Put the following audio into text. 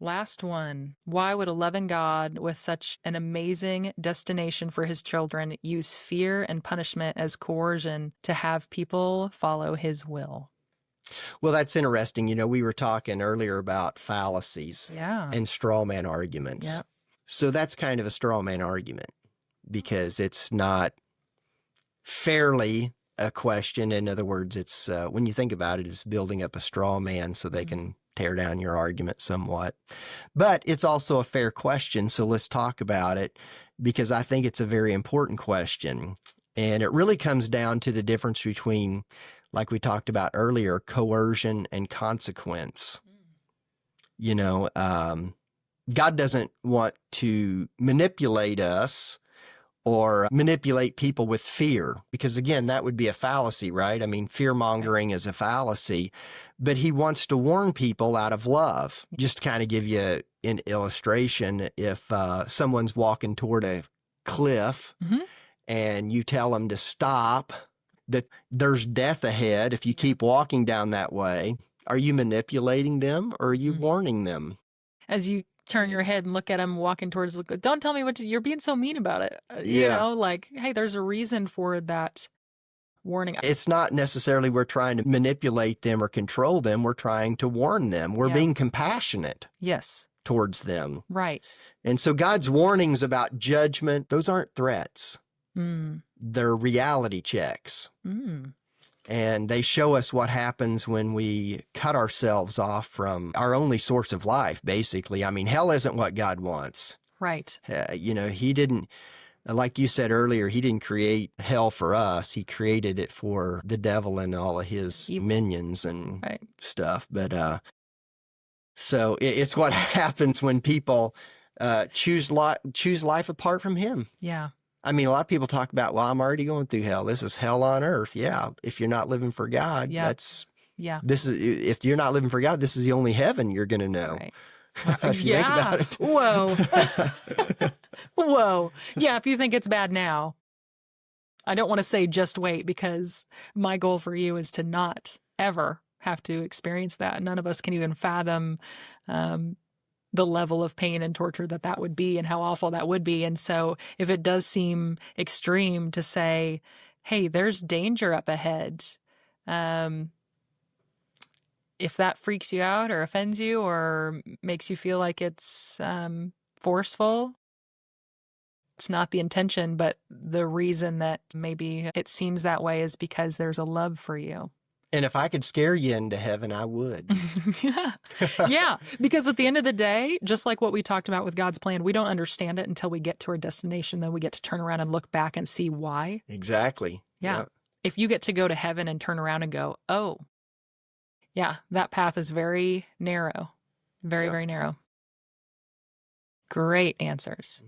Last one. Why would a loving God with such an amazing destination for his children use fear and punishment as coercion to have people follow his will? Well, that's interesting. We were talking earlier about fallacies Yeah. and straw man arguments. Yep. So that's kind of a straw man argument because it's not fairly a question. In other words, it's when you think about it, it's building up a straw man so they can tear down your argument somewhat. But it's also a fair question. So let's talk about it because I think it's a very important question. And it really comes down to the difference between, like we talked about earlier, coercion and consequence. God doesn't want to manipulate us or manipulate people with fear, because again, that would be a fallacy, right? I mean, fear mongering is a fallacy, but he wants to warn people out of love. Just to kind of give you an illustration, if someone's walking toward a cliff and you tell them to stop, that there's death ahead if you keep walking down that way, are you manipulating them or are you warning them? As you turn your head and look at him walking towards, don't tell me what you're being so mean about it. Hey, there's a reason for that warning. It's not necessarily we're trying to manipulate them or control them. We're trying to warn them. We're being compassionate. Yes. Towards them. Right. And so God's warnings about judgment, those aren't threats. They're reality checks. And they show us what happens when we cut ourselves off from our only source of life, basically. I mean, hell isn't what God wants. Right. He didn't, like you said earlier, he didn't create hell for us. He created it for the devil and all of his minions and stuff. But so it's what happens when people choose life apart from him. Yeah. I mean, a lot of people talk about, well, I'm already going through hell. This is hell on earth. Yeah. If you're not living for God, if you're not living for God, this is the only heaven you're going to know. Right. If you think about it. Whoa. Whoa. Yeah. If you think it's bad now, I don't want to say just wait, because my goal for you is to not ever have to experience that. None of us can even fathom, the level of pain and torture that would be and how awful that would be. And so if it does seem extreme to say, hey, there's danger up ahead, if that freaks you out or offends you or makes you feel like it's forceful, it's not the intention, but the reason that maybe it seems that way is because there's a love for you. And if I could scare you into heaven, I would. Yeah, because at the end of the day, just like what we talked about with God's plan, we don't understand it until we get to our destination. Then we get to turn around and look back and see why. Exactly. Yeah. Yep. If you get to go to heaven and turn around and go, oh, yeah, that path is very narrow, very narrow. Great answers.